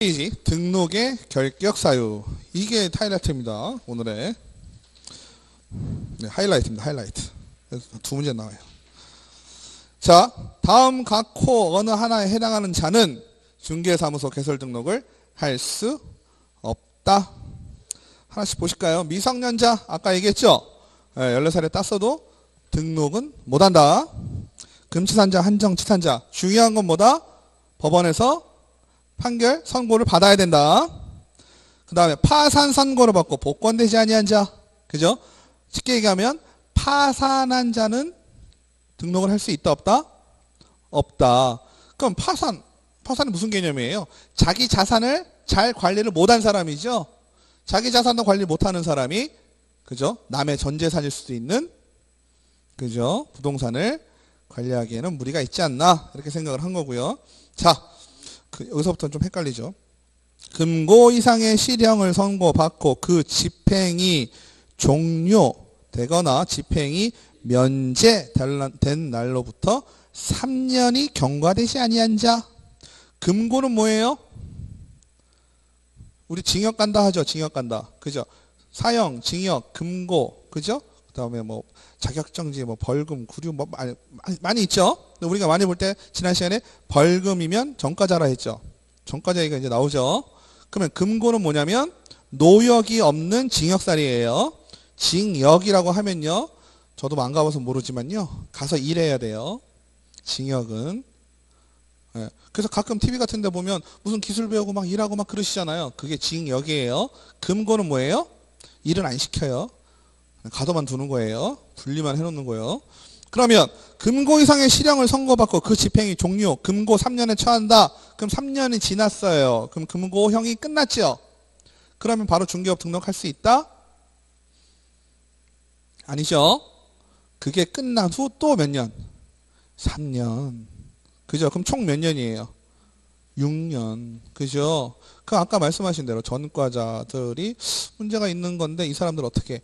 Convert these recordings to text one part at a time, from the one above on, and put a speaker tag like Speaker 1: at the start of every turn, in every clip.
Speaker 1: 페이지 등록의 결격 사유. 이게 하이라이트입니다. 오늘의 하이라이트입니다. 하이라이트. 두 문제 나와요. 자, 다음 각 코 어느 하나에 해당하는 자는 중개사무소 개설 등록을 할 수 없다. 하나씩 보실까요? 미성년자 아까 얘기했죠? 14살에 땄어도 등록은 못한다. 금치산자, 한정치산자. 중요한 건 뭐다? 법원에서 판결, 선고를 받아야 된다. 그 다음에 파산 선고를 받고 복권되지 아니한 자. 그죠? 쉽게 얘기하면 파산한 자는 등록을 할 수 있다 없다? 없다. 그럼 파산이 무슨 개념이에요? 자기 자산을 잘 관리를 못한 사람이죠. 자기 자산도 관리 못하는 사람이 그죠? 남의 전 재산일 수도 있는 그죠? 부동산을 관리하기에는 무리가 있지 않나 이렇게 생각을 한 거고요. 자, 여기서부터는 좀 헷갈리죠. 금고 이상의 실형을 선고받고 그 집행이 종료되거나 집행이 면제된 날로부터 3년이 경과되지 아니한 자. 금고는 뭐예요? 우리 징역 간다 하죠. 징역 간다. 그죠? 사형, 징역, 금고, 그죠? 그 다음에 뭐 자격정지, 뭐 벌금, 구류 뭐 많이 있죠. 우리가 많이 볼 때 지난 시간에 벌금이면 전과자라 했죠. 전과자 얘기가 이제 나오죠. 그러면 금고는 뭐냐면 노역이 없는 징역살이에요. 징역이라고 하면요. 저도 안 가봐서 모르지만요. 가서 일해야 돼요. 징역은. 예. 그래서 가끔 TV 같은 데 보면 무슨 기술 배우고 막 일하고 막 그러시잖아요. 그게 징역이에요. 금고는 뭐예요? 일은 안 시켜요. 가둬만 두는 거예요. 분리만 해놓는 거예요. 그러면 금고 이상의 실형을 선고받고 그 집행이 종료, 금고 3년에 처한다. 그럼 3년이 지났어요. 그럼 금고형이 끝났죠. 그러면 바로 중개업 등록할 수 있다? 아니죠. 그게 끝난 후 또 몇 년? 3년. 그죠? 그럼 총 몇 년이에요? 6년. 그죠? 그 아까 말씀하신 대로 전과자들이 문제가 있는 건데 이 사람들 어떻게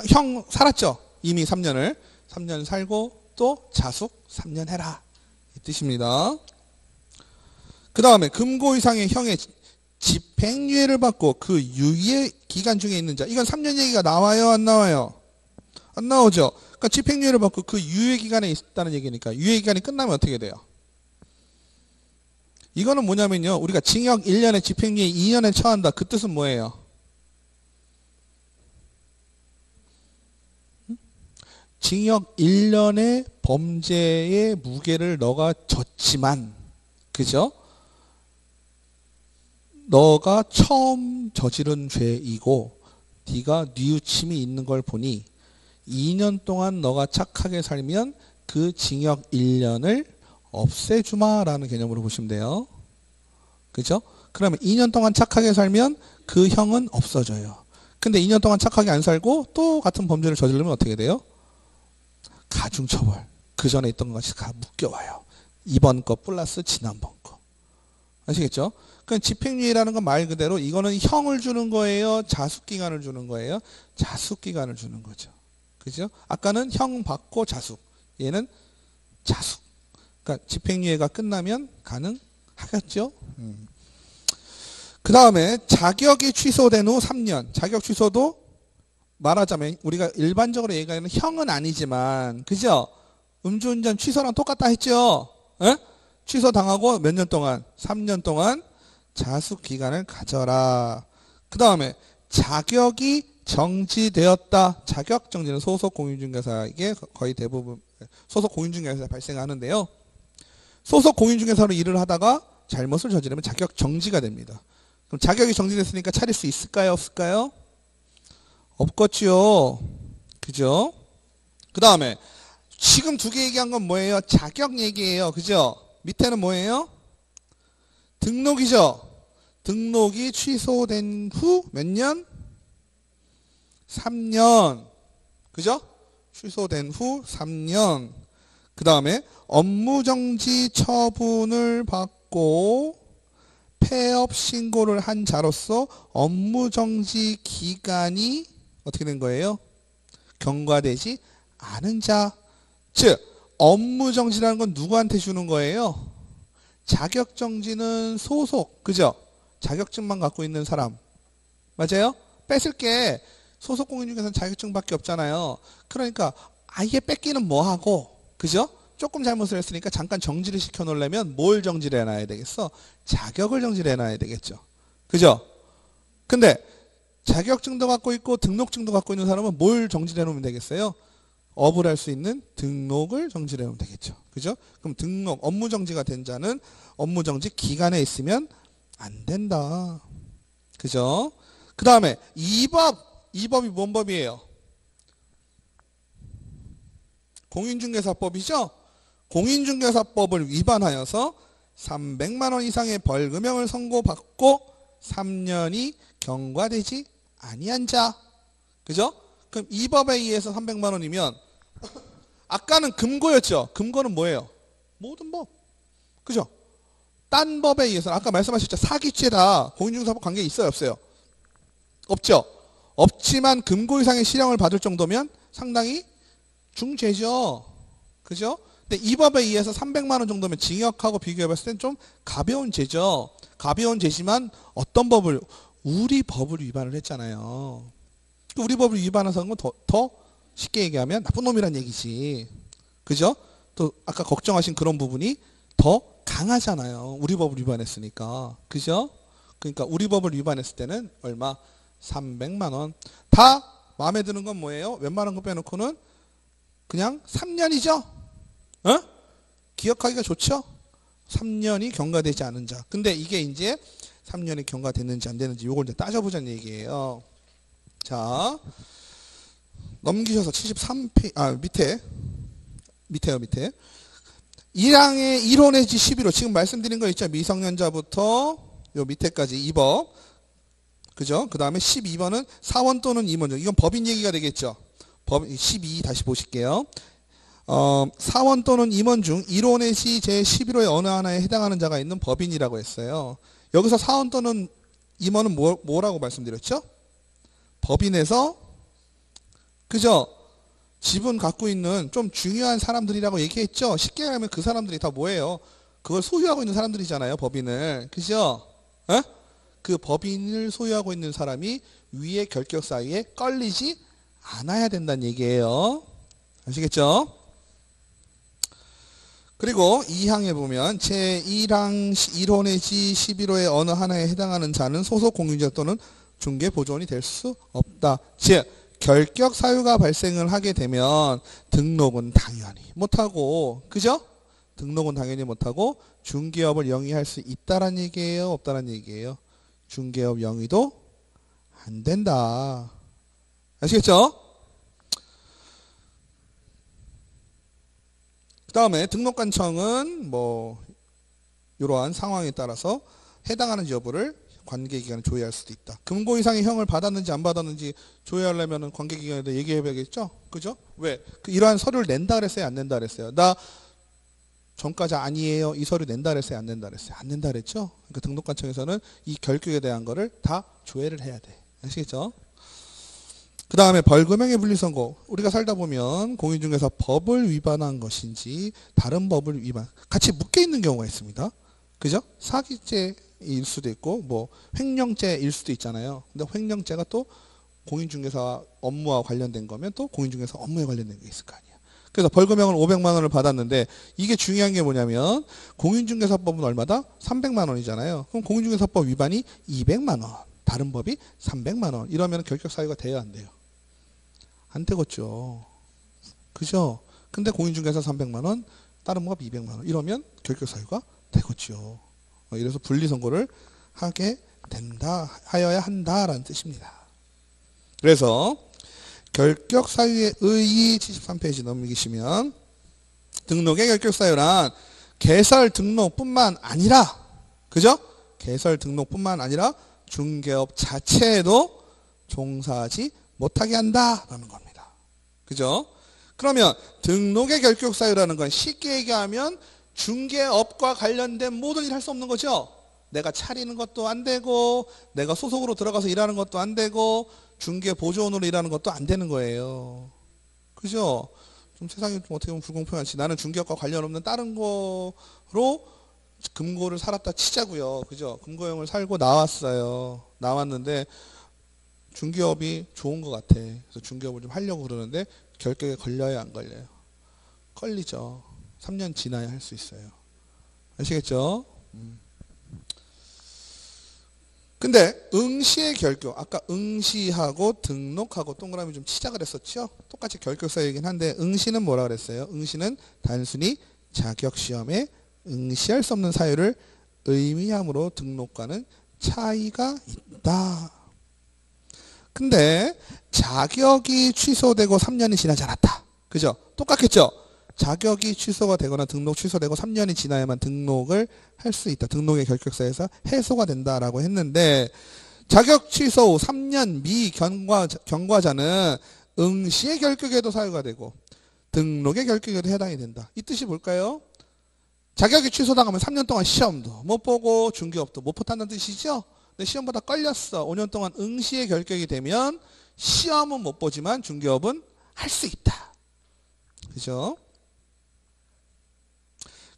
Speaker 1: 형 살았죠? 이미 3년을 3년 살고 또 자숙 3년 해라 이 뜻입니다. 그 다음에 금고 이상의 형의 집행유예를 받고 그 유예 기간 중에 있는 자. 이건 3년 얘기가 나와요 안 나와요? 안 나오죠. 그러니까 집행유예를 받고 그 유예 기간에 있다는 얘기니까 유예 기간이 끝나면 어떻게 돼요? 이거는 뭐냐면요. 우리가 징역 1년에 집행유예 2년에 처한다. 그 뜻은 뭐예요? 징역 1년의 범죄의 무게를 너가 졌지만 그죠? 너가 처음 저지른 죄이고 네가 뉘우침이 있는 걸 보니 2년 동안 너가 착하게 살면 그 징역 1년을 없애주마라는 개념으로 보시면 돼요. 그죠? 그러면 2년 동안 착하게 살면 그 형은 없어져요. 근데 2년 동안 착하게 안 살고 또 같은 범죄를 저지르면 어떻게 돼요? 가중처벌. 그 전에 있던 것이 다 묶여와요. 이번 거 플러스 지난번 거. 아시겠죠? 그러니까 집행유예라는 건 말 그대로 이거는 형을 주는 거예요? 자숙기간을 주는 거예요? 자숙기간을 주는 거죠. 그죠? 아까는 형 받고 자숙. 얘는 자숙. 그러니까 집행유예가 끝나면 가능하겠죠? 그 다음에 자격이 취소된 후 3년. 자격 취소도 말하자면 우리가 일반적으로 얘기하는 형은 아니지만 그죠? 음주운전 취소랑 똑같다 했죠? 에? 취소당하고 몇 년 동안? 3년 동안 자숙기간을 가져라. 그 다음에 자격이 정지되었다. 자격 정지는 소속 공인중개사에게 거의 대부분 소속 공인중개사에 발생하는데요. 소속 공인중개사로 일을 하다가 잘못을 저지르면 자격 정지가 됩니다. 그럼 자격이 정지됐으니까 차릴 수 있을까요? 없을까요? 없겠지요. 그죠? 그 다음에 지금 두 개 얘기한 건 뭐예요? 자격 얘기예요. 그죠? 밑에는 뭐예요? 등록이죠. 등록이 취소된 후 몇 년? 3년. 그죠? 취소된 후 3년. 그 다음에 업무정지 처분을 받고 폐업 신고를 한 자로서 업무정지 기간이 어떻게 된 거예요? 경과되지 않은 자. 즉 업무정지라는 건 누구한테 주는 거예요? 자격정지는 소속, 그죠? 자격증만 갖고 있는 사람. 맞아요? 뺏을 게 소속 공인중개사는 자격증밖에 없잖아요. 그러니까 아예 뺏기는 뭐하고, 그죠? 조금 잘못을 했으니까 잠깐 정지를 시켜놓으려면 뭘 정지를 해놔야 되겠어? 자격을 정지를 해놔야 되겠죠. 그죠? 근데 자격증도 갖고 있고 등록증도 갖고 있는 사람은 뭘 정지를 해놓으면 되겠어요? 업을 할 수 있는 등록을 정지를 해놓으면 되겠죠. 그죠? 그럼 등록, 업무 정지가 된 자는 업무 정지 기간에 있으면 안 된다. 그죠? 그 다음에 2법이 뭔 법이에요? 공인중개사법이죠? 공인중개사법을 위반하여서 300만 원 이상의 벌금형을 선고받고 3년이 경과되지 아니한 자. 그죠? 그럼 이 법에 의해서 300만 원이면 아까는 금고였죠? 금고는 뭐예요? 모든 법. 그죠? 딴 법에 의해서 아까 말씀하셨죠? 사기죄다. 공인중개사법 관계 있어요? 없어요? 없죠? 없지만 금고 이상의 실형을 받을 정도면 상당히 중죄죠. 그죠? 근데 이 법에 의해서 300만 원 정도면 징역하고 비교해봤을 땐 좀 가벼운 죄죠. 가벼운 죄지만 어떤 법을? 우리 법을 위반을 했잖아요. 우리 법을 위반해서 건 더 쉽게 얘기하면 나쁜 놈이란 얘기지. 그죠? 또 아까 걱정하신 그런 부분이 더 강하잖아요. 우리 법을 위반했으니까. 그죠? 그러니까 우리 법을 위반했을 때는 얼마? 300만 원. 다 마음에 드는 건 뭐예요? 웬만한 거 빼놓고는 그냥 3년이죠? 어? 기억하기가 좋죠? 3년이 경과되지 않은 자. 근데 이게 이제 3년이 경과됐는지 안 되는지 요걸 이제 따져보자는 얘기예요. 자, 넘기셔서 73페이지, 밑에요. 1항의 1호 내지 11호. 지금 말씀드린 거 있죠? 미성년자부터 요 밑에까지 2법. 그죠? 그 다음에 12번은 사원 또는 임원 중. 이건 법인 얘기가 되겠죠? 법 12 다시 보실게요. 사원 또는 임원 중 1호 내지 제11호의 어느 하나에 해당하는 자가 있는 법인이라고 했어요. 여기서 사원 또는 임원은 뭐라고 말씀드렸죠? 법인에서, 그죠? 지분 갖고 있는 좀 중요한 사람들이라고 얘기했죠? 쉽게 하면 그 사람들이 다 뭐예요? 그걸 소유하고 있는 사람들이잖아요, 법인을. 그죠? 에? 그 법인을 소유하고 있는 사람이 위의 결격 사유에 걸리지 않아야 된다는 얘기예요. 아시겠죠? 그리고 2항에 보면 제1항 1호 내지 11호의 어느 하나에 해당하는 자는 소속 공인자 또는 중개보조원이 될 수 없다. 즉 결격 사유가 발생을 하게 되면 등록은 당연히 못하고, 그죠? 등록은 당연히 못하고 중개업을 영위할 수 있다란 얘기예요? 없다란 얘기예요? 중개업 영위도 안 된다. 아시겠죠? 그 다음에 등록관청은 뭐 이러한 상황에 따라서 해당하는 여부를 관계기관에 조회할 수도 있다. 금고 이상의 형을 받았는지 안 받았는지 조회하려면 관계기관에다 얘기해봐야겠죠? 그죠? 왜? 이러한 서류를 낸다 그랬어요? 안 낸다 그랬어요? 나 전과자 아니에요. 이 서류 낸다 그랬어요? 안 낸다 그랬어요? 안 낸다 그랬죠? 그러니까 등록관청에서는 이 결격에 대한 거를 다 조회를 해야 돼. 아시겠죠? 그 다음에 벌금형의 분리선고. 우리가 살다 보면 공인중개사 법을 위반한 것인지 다른 법을 위반, 같이 묶여있는 경우가 있습니다. 그죠? 사기죄일 수도 있고 뭐 횡령죄일 수도 있잖아요. 근데 횡령죄가 또 공인중개사 업무와 관련된 거면 또 공인중개사 업무에 관련된 게 있을 거 아니에요. 그래서 벌금형을 500만 원을 받았는데 이게 중요한 게 뭐냐면 공인중개사법은 얼마다? 300만 원이잖아요. 그럼 공인중개사법 위반이 200만 원, 다른 법이 300만 원. 이러면 결격 사유가 돼야 안 돼요? 안 되겠죠. 그죠? 근데 공인중개사 300만 원, 다른 법 200만 원. 이러면 결격 사유가 되겠죠. 이래서 분리선고를 하게 된다, 하여야 한다라는 뜻입니다. 그래서 결격 사유의 의의 73페이지 넘기시면 등록의 결격 사유란 개설 등록뿐만 아니라, 그죠? 개설 등록뿐만 아니라 중개업 자체에도 종사하지 못하게 한다라는 겁니다. 그죠? 그러면 등록의 결격 사유라는 건 쉽게 얘기하면 중개업과 관련된 모든 일 할 수 없는 거죠. 내가 차리는 것도 안 되고 내가 소속으로 들어가서 일하는 것도 안 되고 중개보조원으로 일하는 것도 안 되는 거예요. 그죠? 좀 세상이 좀 어떻게 보면 불공평하지. 나는 중개업과 관련 없는 다른 거로 금고를 살았다 치자고요. 그죠? 금고형을 살고 나왔어요. 나왔는데 중개업이 좋은 것 같아. 그래서 중개업을 좀 하려고 그러는데 결격에 걸려요, 안 걸려요? 걸리죠. 3년 지나야 할 수 있어요. 아시겠죠? 근데 응시의 결격, 아까 응시하고 등록하고 동그라미 좀 치자 그랬었죠? 똑같이 결격사유이긴 한데 응시는 뭐라 그랬어요? 응시는 단순히 자격시험에 응시할 수 없는 사유를 의미함으로 등록과는 차이가 있다. 근데 자격이 취소되고 3년이 지나지 않았다. 그죠? 똑같겠죠? 자격이 취소가 되거나 등록 취소되고 3년이 지나야만 등록을 할 수 있다. 등록의 결격사에서 해소가 된다라고 했는데 자격 취소 후 3년 미 경과자는 응시의 결격에도 사유가 되고 등록의 결격에도 해당이 된다. 이 뜻이 뭘까요? 자격이 취소당하면 3년 동안 시험도 못 보고 중개업도 못 붙었다는 뜻이죠? 근데 시험보다 걸렸어. 5년 동안 응시의 결격이 되면 시험은 못 보지만 중개업은 할 수 있다. 그죠?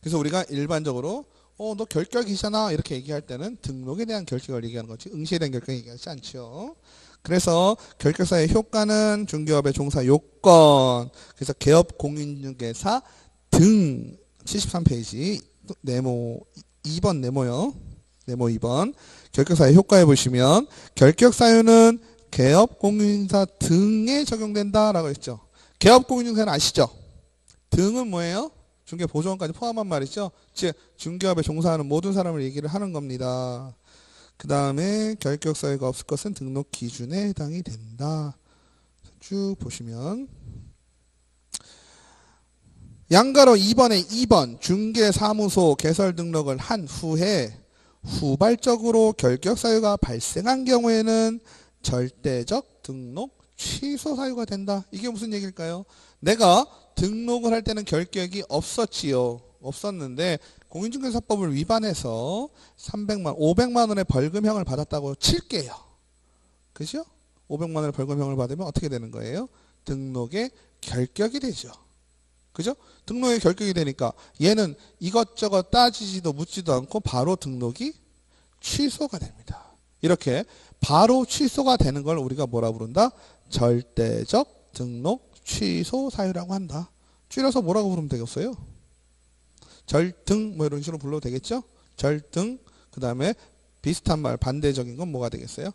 Speaker 1: 그래서 우리가 일반적으로 너 결격이잖아 이렇게 얘기할 때는 등록에 대한 결격을 얘기하는 거지 응시에 대한 결격을 얘기하지 않죠. 그래서 결격사의 효과는 중개업의 종사 요건, 그래서 개업 공인중개사 등 73페이지 네모 2번 네모요. 네모 2번 결격사의 효과에 보시면 결격사유는 개업 공인중개사 등에 적용된다라고 했죠. 개업 공인중개사는 아시죠? 등은 뭐예요? 중개 보조원까지 포함한 말이죠. 즉 중개업에 종사하는 모든 사람을 얘기를 하는 겁니다. 그 다음에 결격사유가 없을 것은 등록 기준에 해당이 된다. 쭉 보시면 양가로 2번에 2번 중개사무소 개설 등록을 한 후에 후발적으로 결격사유가 발생한 경우에는 절대적 등록 취소 사유가 된다. 이게 무슨 얘기일까요? 내가 등록을 할 때는 결격이 없었지요. 없었는데 공인중개사법을 위반해서 500만 원의 벌금형을 받았다고 칠게요. 그죠? 500만 원의 벌금형을 받으면 어떻게 되는 거예요? 등록에 결격이 되죠. 그죠? 등록에 결격이 되니까 얘는 이것저것 따지지도 묻지도 않고 바로 등록이 취소가 됩니다. 이렇게 바로 취소가 되는 걸 우리가 뭐라 부른다? 절대적 등록 취소 사유라고 한다. 줄여서 뭐라고 부르면 되겠어요? 절등 뭐 이런 식으로 불러도 되겠죠? 절등 그 다음에 비슷한 말 반대적인 건 뭐가 되겠어요?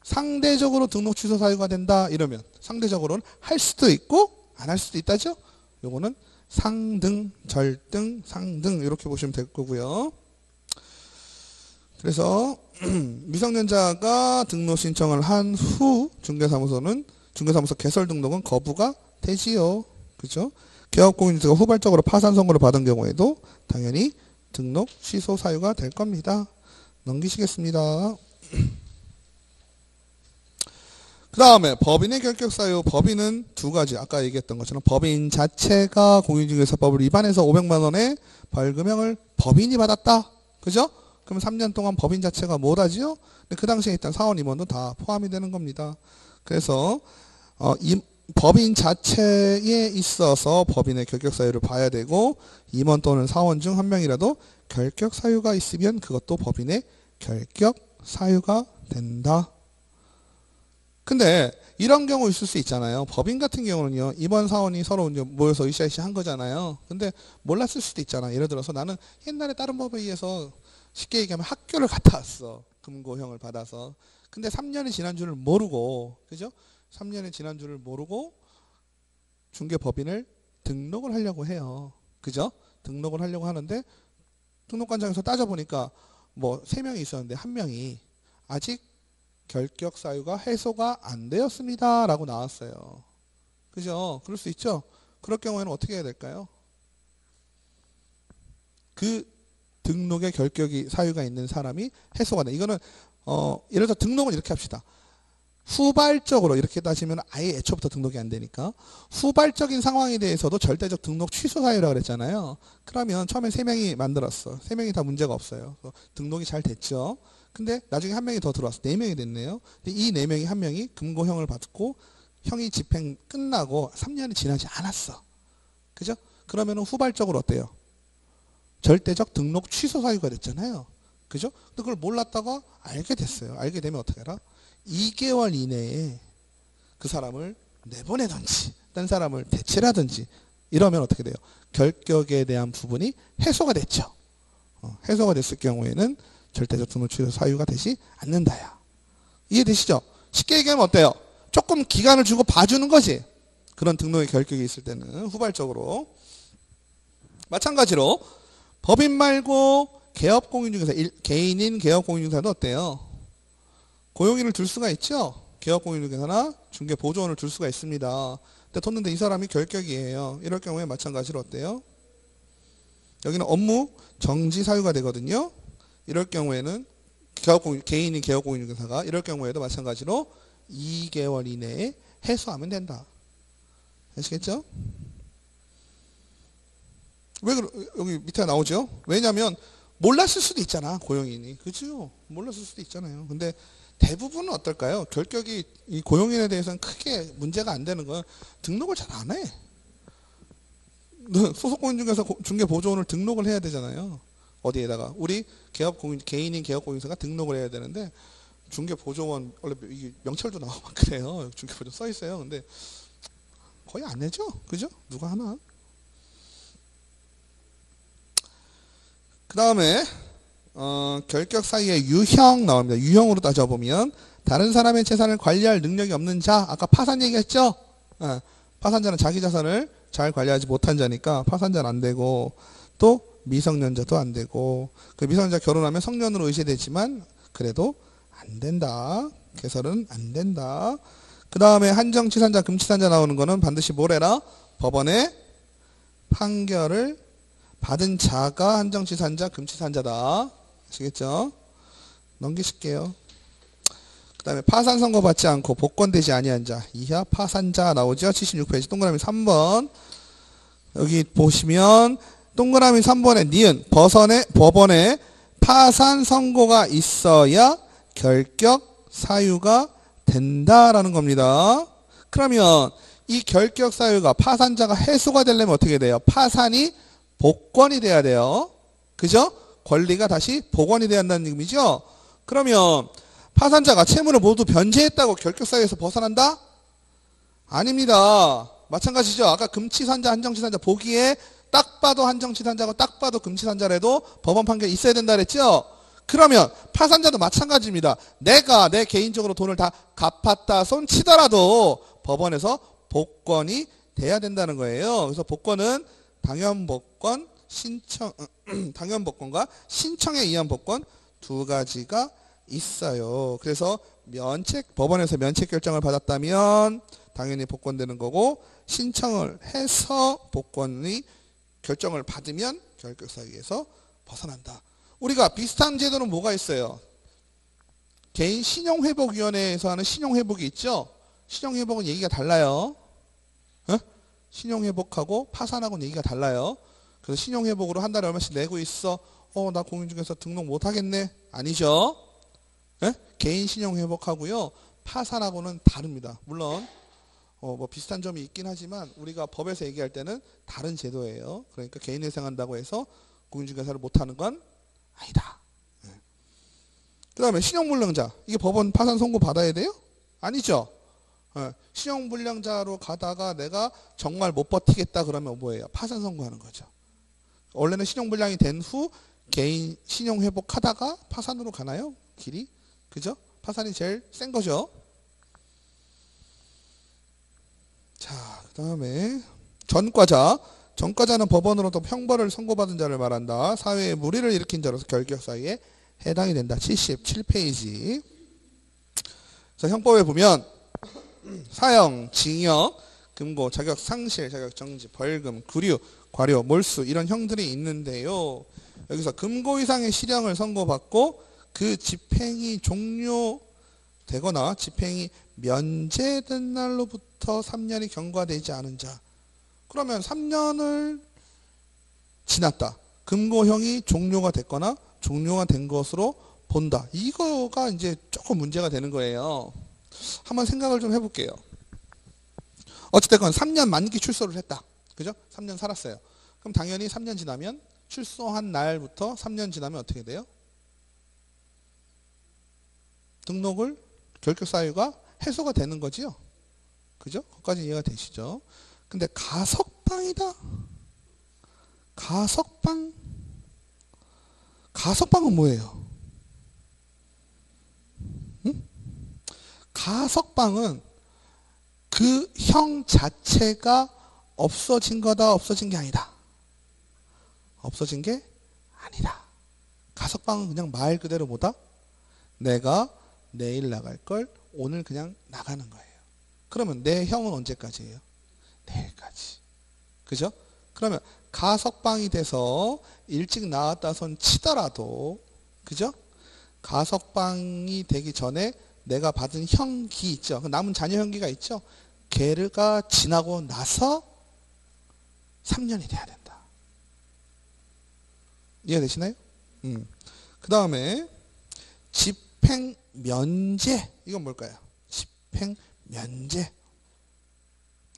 Speaker 1: 상대적으로 등록 취소 사유가 된다 이러면 상대적으로는 할 수도 있고 안 할 수도 있다죠? 요거는 상등, 절등, 상등 이렇게 보시면 될 거고요. 그래서 미성년자가 등록 신청을 한 후 중개사무소 개설 등록은 거부가 되지요. 그죠? 개업공인중개사가 후발적으로 파산 선고를 받은 경우에도 당연히 등록 취소 사유가 될 겁니다. 넘기시겠습니다. 그 다음에 법인의 결격사유. 법인은 두 가지. 아까 얘기했던 것처럼 법인 자체가 공인중개사법을 위반해서 500만 원의 벌금형을 법인이 받았다. 그죠? 그럼 3년 동안 법인 자체가 못하지요? 근데 그 당시에 있던 사원 임원도 다 포함이 되는 겁니다. 그래서 이 법인 자체에 있어서 법인의 결격사유를 봐야 되고 임원 또는 사원 중 한 명이라도 결격사유가 있으면 그것도 법인의 결격사유가 된다. 근데 이런 경우 있을 수 있잖아요. 법인 같은 경우는요. 임원 사원이 서로 이제 모여서 으쌰으쌰 한 거잖아요. 근데 몰랐을 수도 있잖아. 예를 들어서 나는 옛날에 다른 법에 의해서 쉽게 얘기하면 학교를 갔다 왔어. 금고형을 받아서. 근데 3년이 지난 줄을 모르고 그죠? 3년이 지난 줄을 모르고 중개법인을 등록을 하려고 해요. 그죠? 등록을 하려고 하는데 등록관장에서 따져보니까 뭐 3명이 있었는데 1명이 아직 결격 사유가 해소가 안 되었습니다. 라고 나왔어요. 그죠? 그럴 수 있죠? 그럴 경우에는 어떻게 해야 될까요? 그 등록에 결격이 사유가 있는 사람이 해소가 돼. 이거는 예를 들어 등록은 이렇게 합시다. 후발적으로 이렇게 따지면 아예 애초부터 등록이 안 되니까 후발적인 상황에 대해서도 절대적 등록 취소 사유라고 그랬잖아요. 그러면 처음에 3명이 만들었어. 3명이 다 문제가 없어요. 등록이 잘 됐죠. 근데 나중에 1명이 더 들어왔어. 4명이 됐네요. 근데 이 4명이 1명이 금고형을 받고 형이 집행 끝나고 3년이 지나지 않았어. 그죠? 그러면 후발적으로 어때요? 절대적 등록 취소 사유가 됐잖아요. 그죠? 근데 그걸 몰랐다가 알게 됐어요. 알게 되면 어떻게 해라? 2개월 이내에 그 사람을 내보내든지 딴 사람을 대체를 하든지 이러면 어떻게 돼요? 결격에 대한 부분이 해소가 됐죠. 해소가 됐을 경우에는 절대적 등록 취소 사유가 되지 않는다야. 이해되시죠? 쉽게 얘기하면 어때요? 조금 기간을 주고 봐주는 거지. 그런 등록의 결격이 있을 때는 후발적으로. 마찬가지로 법인 말고 개업공인중개사, 개인인 개업공인중개사도 어때요? 고용인을 둘 수가 있죠. 개업공인중개사나 중개보조원을 둘 수가 있습니다. 근데 뒀는데 이 사람이 결격이에요. 이럴 경우에 마찬가지로 어때요? 여기는 업무 정지 사유가 되거든요. 이럴 경우에는 개인인 개업공인중개사가 이럴 경우에도 마찬가지로 2개월 이내에 해소하면 된다. 아시겠죠? 왜 여기 밑에 나오죠? 왜냐하면 몰랐을 수도 있잖아, 고용인이. 그죠? 몰랐을 수도 있잖아요. 근데 대부분은 어떨까요? 결격이 이 고용인에 대해서는 크게 문제가 안 되는 건 등록을 잘 안 해. 소속공인중개사 중개보조원을 등록을 해야 되잖아요. 어디에다가 우리 개인인 개업공인중개사가 등록을 해야 되는데 중개보조원 원래 이게 명찰도 나오고 막 그래요. 중개보조원 써 있어요. 근데 거의 안 내죠, 그죠? 누가 하나? 그 다음에 결격 사유의 유형 나옵니다. 유형으로 따져보면 다른 사람의 재산을 관리할 능력이 없는 자, 아까 파산 얘기했죠? 파산자는 자기 자산을 잘 관리하지 못한 자니까 파산자는 안 되고, 또 미성년자도 안 되고, 그 미성년자 결혼하면 성년으로 의시되지만 그래도 안 된다. 개설은 안 된다. 그 다음에 한정치산자, 금치산자 나오는 거는 반드시 뭐래라? 법원의 판결을 받은 자가 한정치산자, 금치산자다. 아시겠죠? 넘기실게요. 그 다음에 파산 선고받지 않고 복권되지 아니한 자, 이하 파산자 나오죠? 76페이지 동그라미 3번. 여기 보시면 동그라미 3번에 니은 법원에 파산 선고가 있어야 결격 사유가 된다라는 겁니다. 그러면 이 결격 사유가 파산자가 해소가 되려면 어떻게 돼요? 파산이 복권이 돼야 돼요. 그죠? 권리가 다시 복원이 돼야 한다는 얘기죠. 그러면 파산자가 채무를 모두 변제했다고 결격 사유에서 벗어난다? 아닙니다. 마찬가지죠. 아까 금치산자, 한정치산자 보기에 딱 봐도 한정치산자고 딱 봐도 금치산자라도 법원 판결이 있어야 된다 그랬죠? 그러면 파산자도 마찬가지입니다. 내가 내 개인적으로 돈을 다 갚았다 손 치더라도 법원에서 복권이 돼야 된다는 거예요. 그래서 복권은 당연복권, 당연복권과 신청에 의한 복권 두 가지가 있어요. 그래서 법원에서 면책 결정을 받았다면 당연히 복권되는 거고, 신청을 해서 복권이 결정을 받으면 결격 사유에서 벗어난다. 우리가 비슷한 제도는 뭐가 있어요? 개인 신용회복위원회에서 하는 신용회복이 있죠? 신용회복은 얘기가 달라요. 신용회복하고 파산하고는 얘기가 달라요. 그래서 신용회복으로 한 달에 얼마씩 내고 있어. 나 공인중개사 등록 못하겠네. 아니죠? 개인 신용회복하고요, 파산하고는 다릅니다. 물론 뭐 비슷한 점이 있긴 하지만 우리가 법에서 얘기할 때는 다른 제도예요. 그러니까 개인회생한다고 해서 공인중개사를 못하는 건 아니다. 그 다음에 신용불량자, 이게 법원 파산 선고 받아야 돼요? 아니죠. 신용불량자로 가다가 내가 정말 못 버티겠다 그러면 뭐예요? 파산 선고하는 거죠. 원래는 신용불량이 된 후 개인 신용회복하다가 파산으로 가나요? 길이? 그죠? 파산이 제일 센 거죠. 자, 그 다음에 전과자는 법원으로부터 형벌을 선고받은 자를 말한다. 사회에 무리를 일으킨 자로서 결격 사유에 해당이 된다. 77페이지. 자, 형법에 보면 사형, 징역, 금고, 자격 상실, 자격 정지, 벌금, 구류, 과료, 몰수 이런 형들이 있는데요. 여기서 금고 이상의 실형을 선고받고 그 집행이 종료되거나 집행이 면제된 날로부터 3년이 경과되지 않은 자, 그러면 3년을 지났다. 금고형이 종료가 됐거나 종료가 된 것으로 본다. 이거가 이제 조금 문제가 되는 거예요. 한번 생각을 좀 해볼게요. 어쨌든 3년 만기 출소를 했다. 그죠? 3년 살았어요. 그럼 당연히 3년 지나면 출소한 날부터 3년 지나면 어떻게 돼요? 등록을 결격 사유가 해소가 되는 거지요. 그죠? 거기까지 이해가 되시죠? 근데 가석방이다. 가석방. 가석방은 뭐예요? 응? 가석방은 그 형 자체가 없어진 거다, 없어진 게 아니다. 없어진 게 아니다. 가석방은 그냥 말 그대로 뭐다? 내가 내일 나갈 걸 오늘 그냥 나가는 거예요. 그러면 내 형은 언제까지예요? 내일까지. 그죠? 그러면 가석방이 돼서 일찍 나왔다 손 치더라도, 그죠? 가석방이 되기 전에 내가 받은 형기 있죠. 남은 자녀 형기가 있죠. 걔가 지나고 나서 3년이 돼야 된다. 이해되시나요? 그 다음에 집행면제. 이건 뭘까요? 집행면제.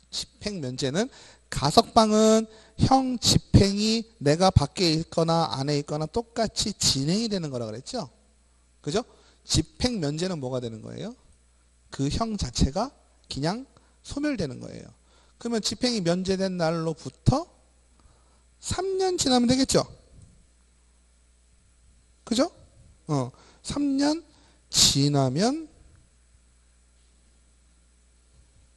Speaker 1: 집행면제는 가석방은 형 집행이 내가 밖에 있거나 안에 있거나 똑같이 진행이 되는 거라 그랬죠? 그죠? 집행면제는 뭐가 되는 거예요? 그 형 자체가 그냥 소멸되는 거예요. 그러면 집행이 면제된 날로부터 3년 지나면 되겠죠? 그죠? 3년 지나면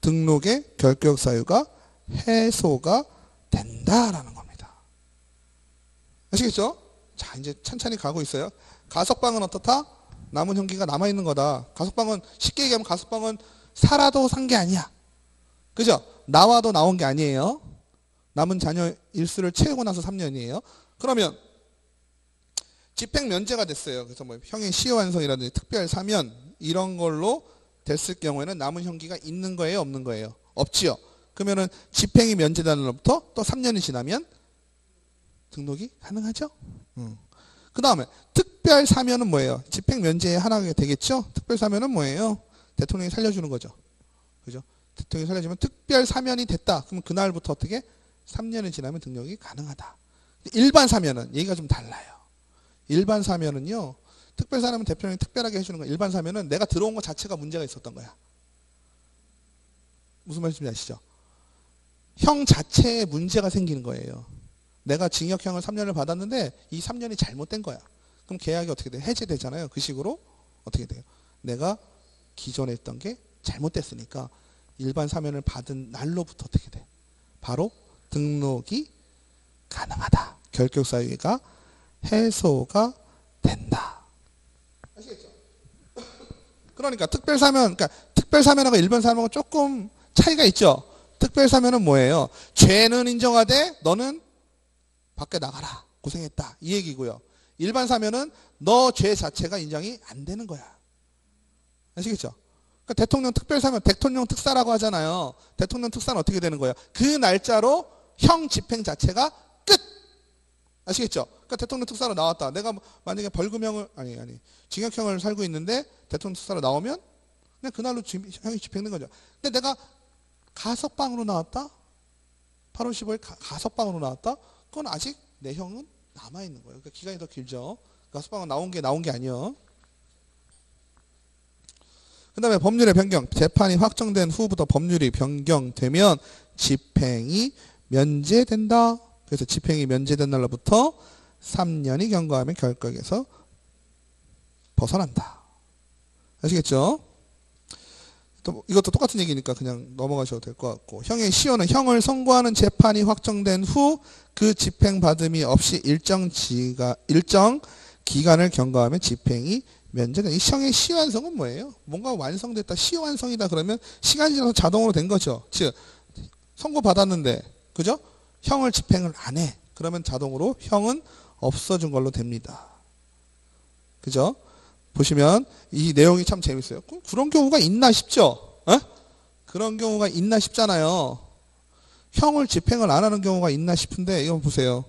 Speaker 1: 등록의 결격 사유가 해소가 된다라는 겁니다. 아시겠죠? 자, 이제 천천히 가고 있어요. 가석방은 어떻다? 남은 형기가 남아있는 거다. 가석방은 쉽게 얘기하면 가석방은 살아도 산 게 아니야. 그죠? 나와도 나온 게 아니에요. 남은 자녀 일수를 채우고 나서 3년이에요. 그러면 집행 면제가 됐어요. 그래서 뭐 형의 시효완성이라든지 특별 사면 이런 걸로 됐을 경우에는 남은 형기가 있는 거예요, 없는 거예요? 없지요. 그러면은 집행이 면제되는 날부터 또 3년이 지나면 등록이 가능하죠. 그 다음에 특별 사면은 뭐예요? 집행 면제의 하나가 되겠죠. 특별 사면은 뭐예요? 대통령이 살려주는 거죠. 그죠? 대통령이 살려주면 특별 사면이 됐다. 그러면 그날부터 어떻게? 3년이 지나면 등록이 가능하다. 일반 사면은 얘기가 좀 달라요. 일반 사면은요, 특별 사면은 대통령이 특별하게 해주는 거야. 일반 사면은 내가 들어온 것 자체가 문제가 있었던 거야. 무슨 말인지 아시죠? 형 자체에 문제가 생기는 거예요. 내가 징역형을 3년을 받았는데 이 3년이 잘못된 거야. 그럼 계약이 어떻게 돼? 해제되잖아요. 그 식으로 어떻게 돼요? 내가 기존에 했던 게 잘못됐으니까 일반 사면을 받은 날로부터 어떻게 돼? 바로 등록이 가능하다. 결격 사유가 해소가 된다. 아시겠죠? 그러니까 특별 사면, 그러니까 특별 사면하고 일반 사면하고 조금 차이가 있죠. 특별 사면은 뭐예요? 죄는 인정하되 너는 밖에 나가라. 고생했다. 이 얘기고요. 일반 사면은 너 죄 자체가 인정이 안 되는 거야. 아시겠죠? 그러니까 대통령 특별 사면, 대통령 특사라고 하잖아요. 대통령 특사는 어떻게 되는 거예요? 그 날짜로 형 집행 자체가 끝. 아시겠죠? 그러니까 대통령 특사로 나왔다. 내가 만약에 벌금형을 아니 징역형을 살고 있는데 대통령 특사로 나오면 그냥 그날로 형이 집행된 거죠. 근데 내가 가석방으로 나왔다. 8월 15일 가석방으로 나왔다. 그건 아직 내 형은 남아 있는 거예요. 그러니까 기간이 더 길죠. 가석방은 나온 게 아니요. 그다음에 법률의 변경. 재판이 확정된 후부터 법률이 변경되면 집행이 면제된다. 그래서 집행이 면제된 날로부터 3년이 경과하면 결격에서 벗어난다. 아시겠죠? 또 이것도 똑같은 얘기니까 그냥 넘어가셔도 될 것 같고, 형의 시효는 형을 선고하는 재판이 확정된 후 그 집행받음이 없이 일정 기간을 경과하면 집행이 면제된다. 이 형의 시효완성은 뭐예요? 뭔가 완성됐다, 시효완성이다 그러면 시간이 지나서 자동으로 된 거죠. 즉 선고받았는데, 그죠? 형을 집행을 안 해. 그러면 자동으로 형은 없어진 걸로 됩니다. 그죠? 보시면 이 내용이 참 재밌어요. 그런 경우가 있나 싶죠? 에? 그런 경우가 있나 싶잖아요. 형을 집행을 안 하는 경우가 있나 싶은데 이거 보세요.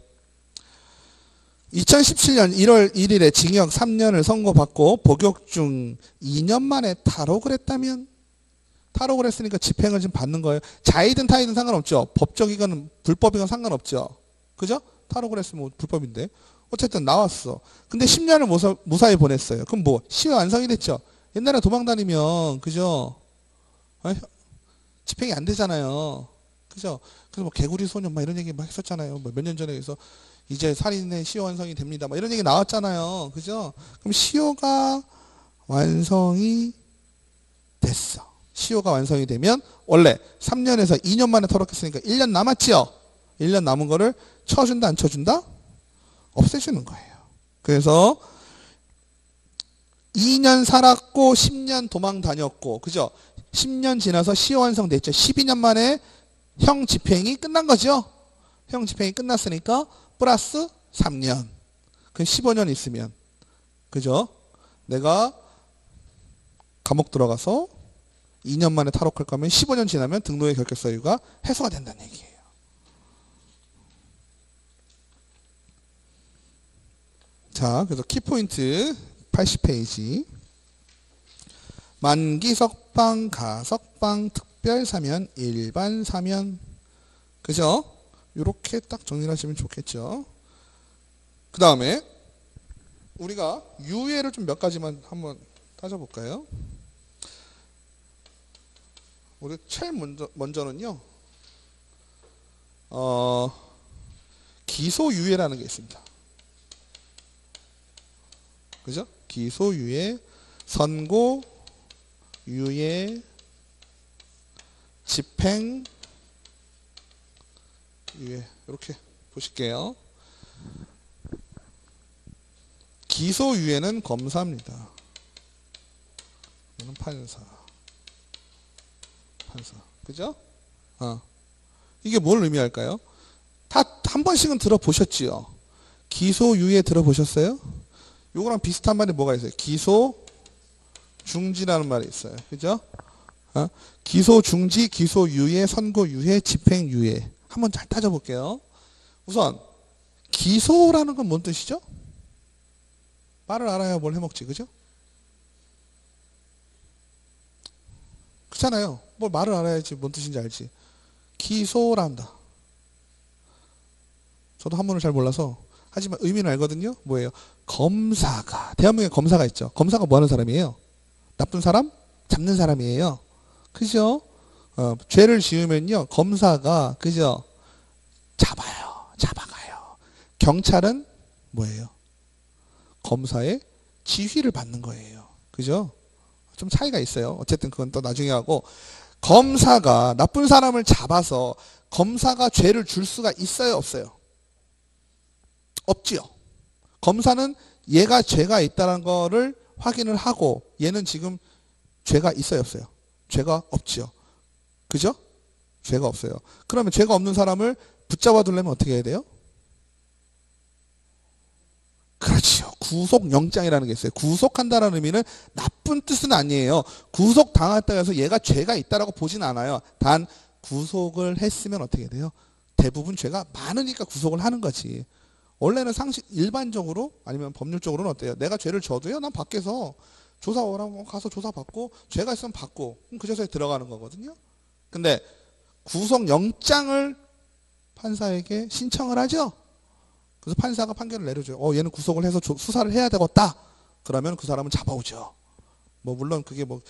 Speaker 1: 2017년 1월 1일에 징역 3년을 선고받고 복역 중 2년 만에 탈옥을 했다면, 탈옥을 했으니까 집행을 지금 받는 거예요. 자이든 타이든 상관없죠. 법적이건 불법이건 상관없죠. 그죠? 탈옥을 했으면 불법인데. 어쨌든 나왔어. 근데 10년을 무사히 보냈어요. 그럼 뭐 시효 완성이 됐죠. 옛날에 도망 다니면 그죠? 집행이 안 되잖아요. 그죠? 그래서 뭐 개구리 소년 막 이런 얘기 막 했었잖아요. 뭐 몇 년 전에. 그래서 이제 살인의 시효 완성이 됩니다. 막 이런 얘기 나왔잖아요. 그죠? 그럼 시효가 완성이 됐어. 시효가 완성이 되면 원래 3년에서 2년 만에 탈옥했으니까 1년 남았죠. 1년 남은 거를 쳐준다 안 쳐준다? 없애주는 거예요. 그래서 2년 살았고 10년 도망 다녔고 그죠? 10년 지나서 시효 완성됐죠. 12년 만에 형 집행이 끝난 거죠. 형 집행이 끝났으니까 플러스 3년. 그 15년 있으면 그죠? 내가 감옥 들어가서 2년 만에 탈옥할 거면 15년 지나면 등록의 결격 사유가 해소가 된다는 얘기예요. 자, 그래서 키포인트 80페이지. 만기 석방, 가석방, 특별 사면, 일반 사면. 그죠? 요렇게 딱 정리를 하시면 좋겠죠. 그 다음에 우리가 유예를 좀 몇 가지만 한번 따져볼까요? 우리 제일 먼저는요. 기소유예라는 게 있습니다. 그죠? 기소유예, 선고유예, 집행유예 이렇게 보실게요. 기소유예는 검사입니다. 이는 판사. 그죠? 이게 뭘 의미할까요? 다 한 번씩은 들어보셨지요? 기소유예 들어보셨어요? 요거랑 비슷한 말이 뭐가 있어요? 기소중지라는 말이 있어요. 그죠? 기소중지, 기소유예, 선고유예, 집행유예. 한번 잘 따져볼게요. 우선 기소라는 건 뭔 뜻이죠? 말을 알아야 뭘 해먹지. 그죠? 그렇잖아요. 뭘 말을 알아야지 뭔 뜻인지 알지. 기소란다. 저도 한문을 잘 몰라서 하지만 의미는 알거든요. 뭐예요? 검사가, 대한민국에 검사가 있죠. 검사가 뭐 하는 사람이에요? 나쁜 사람? 잡는 사람이에요. 그죠? 죄를 지으면요. 검사가, 그죠? 잡아가요. 경찰은 뭐예요? 검사의 지휘를 받는 거예요. 그죠? 좀 차이가 있어요. 어쨌든 그건 또 나중에 하고, 검사가 나쁜 사람을 잡아서 검사가 죄를 줄 수가 있어요, 없어요? 없지요. 검사는 얘가 죄가 있다는 거를 확인을 하고 얘는 지금 죄가 있어요, 없어요? 죄가 없지요. 그죠? 죄가 없어요. 그러면 죄가 없는 사람을 붙잡아 두려면 어떻게 해야 돼요? 그렇지요. 구속영장이라는 게 있어요. 구속한다는 의미는 나쁜 뜻은 아니에요. 구속당했다고 해서 얘가 죄가 있다라고 보진 않아요. 단 구속을 했으면 어떻게 돼요? 대부분 죄가 많으니까 구속을 하는 거지. 원래는 상식 일반적으로 아니면 법률적으로는 어때요? 내가 죄를 져도요. 난 밖에서 조사 오라고 가서 조사받고 죄가 있으면 받고 그 조사에 들어가는 거거든요. 근데 구속영장을 판사에게 신청을 하죠. 그래서 판사가 판결을 내려줘요. 얘는 구속을 해서 수사를 해야 되겠다. 그러면 그 사람은 잡아오죠. 뭐 물론 그게 뭐